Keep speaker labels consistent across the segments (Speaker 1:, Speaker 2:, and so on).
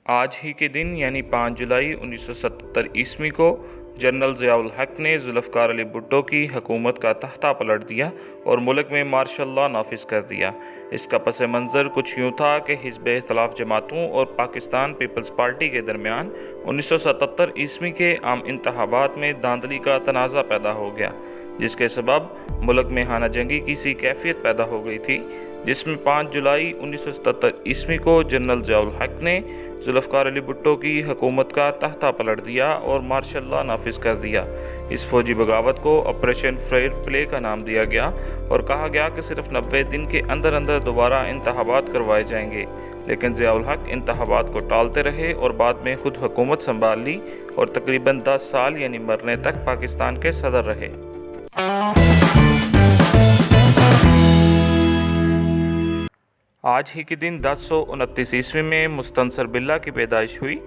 Speaker 1: آج ہی کے دن یعنی 5 جولائی 1977 عیسوی کو جنرل ضیاء الحق نے ذوالفقار علی بھٹو کی حکومت کا تختہ پلٹ دیا اور ملک میں مارشل لاء نافذ کر دیا۔ اس کا پس منظر کچھ یوں تھا کہ حزب اختلاف جماعتوں اور پاکستان پیپلز پارٹی کے درمیان 1977 عیسوی کے عام انتخابات میں دھاندلی کا تنازع پیدا ہو گیا، جس کے سبب ملک میں خانہ جنگی کی سی کیفیت پیدا ہو گئی تھی، جس میں 5 جولائی 1977 عیسوی کو جنرل ضیاء الحق نے ذوالفقار علی بھٹو کی حکومت کا تختہ پلٹ دیا اور مارشل لاء نافذ کر دیا۔ اس فوجی بغاوت کو آپریشن فیئر پلے کا نام دیا گیا اور کہا گیا کہ صرف 90 دن کے اندر دوبارہ انتخابات کروائے جائیں گے، لیکن ضیاء الحق انتخابات کو ٹالتے رہے اور بعد میں خود حکومت سنبھال لی اور تقریباً 10 سال یعنی مرنے تک پاکستان کے صدر رہے۔ آج ہی کے دن 1029 عیسوی میں مستنصر باللہ کی پیدائش ہوئی۔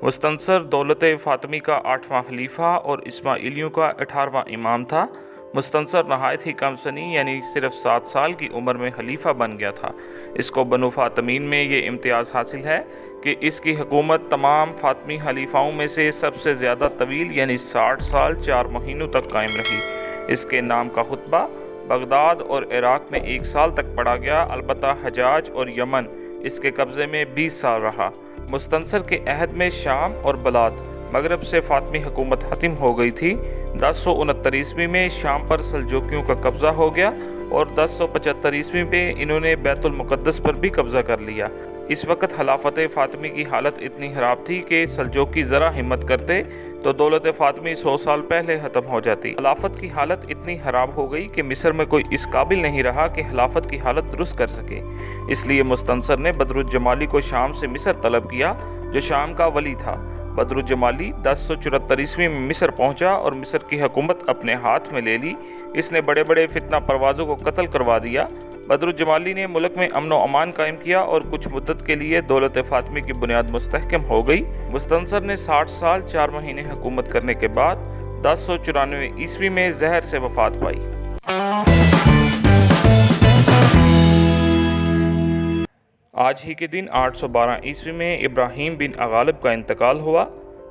Speaker 1: مستنصر دولت فاطمی کا 8واں خلیفہ اور اسماعیلیوں کا 18واں امام تھا۔ مستنصر نہایت ہی کم سنی یعنی صرف 7 سال کی عمر میں خلیفہ بن گیا تھا۔ اس کو بنو فاطمین میں یہ امتیاز حاصل ہے کہ اس کی حکومت تمام فاطمی خلیفاؤں میں سے سب سے زیادہ طویل یعنی 60 سال 4 مہینوں تک قائم رہی۔ اس کے نام کا خطبہ بغداد اور عراق میں 1 سال تک پڑھا گیا، البتہ حجاز اور یمن اس کے قبضے میں 20 سال رہا۔ مستنصر کے عہد میں شام اور بلاد مغرب سے فاطمی حکومت ختم ہو گئی تھی۔ 1069 عیسوی میں شام پر سلجوکیوں کا قبضہ ہو گیا اور 1075 عیسوی میں انہوں نے بیت المقدس پر بھی قبضہ کر لیا۔ اس وقت خلافت فاطمی کی حالت اتنی خراب تھی کہ سلجوکی ذرا ہمت کرتے تو دولت فاطمی 100 سال پہلے ختم ہو جاتی۔ خلافت کی حالت اتنی خراب ہو گئی کہ مصر میں کوئی اس قابل نہیں رہا کہ خلافت کی حالت درست کر سکے۔ اس لیے مستنصر نے بدرالجمالی کو شام سے مصر طلب کیا، جو شام کا ولی تھا۔ بدرالجمالی 1074 عیسوی میں مصر پہنچا اور مصر کی حکومت اپنے ہاتھ میں لے لی۔ اس نے بڑے بڑے فتنہ پروازوں کو قتل کروا دیا۔ بدرالجمالی نے ملک میں امن و امان قائم کیا اور کچھ مدت کے لیے دولت فاطمی کی بنیاد مستحکم ہو گئی۔ مستنصر نے 60 سال 4 مہینے حکومت کرنے کے بعد 1094 عیسوی میں زہر سے وفات پائی۔ آج ہی کے دن 812 عیسوی میں ابراہیم بن اغالب کا انتقال ہوا۔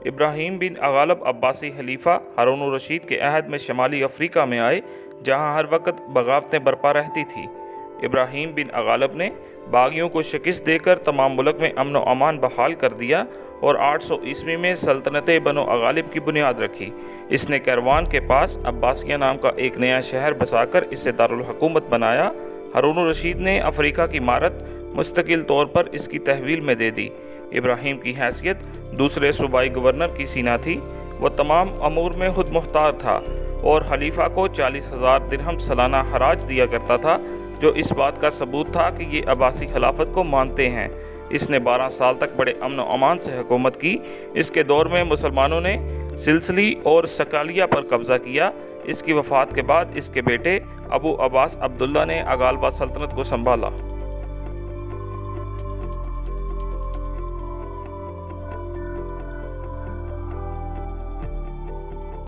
Speaker 1: ابراہیم بن اغالب عباسی خلیفہ ہارون الرشید کے عہد میں شمالی افریقہ میں آئے، جہاں ہر وقت بغاوتیں برپا رہتی تھی۔ ابراہیم بن اغالب نے باغیوں کو شکست دے کر تمام ملک میں امن و امان بحال کر دیا اور 800 عیسوی میں سلطنت بنو اغالب کی بنیاد رکھی۔ اس نے کیروان کے پاس عباسیہ نام کا ایک نیا شہر بسا کر اسے دارالحکومت بنایا۔ ہارون الرشید نے افریقہ کی عمارت مستقل طور پر اس کی تحویل میں دے دی۔ ابراہیم کی حیثیت دوسرے صوبائی گورنر کی سی نہ تھی، وہ تمام امور میں خود مختار تھا اور خلیفہ کو 40,000 درہم سالانہ خراج دیا کرتا تھا، جو اس بات کا ثبوت تھا کہ یہ عباسی خلافت کو مانتے ہیں۔ اس نے 12 سال تک بڑے امن و امان سے حکومت کی۔ اس کے دور میں مسلمانوں نے سلسلی اور سکالیہ پر قبضہ کیا۔ اس کی وفات کے بعد اس کے بیٹے ابو عباس عبداللہ نے اغالبہ سلطنت کو سنبھالا۔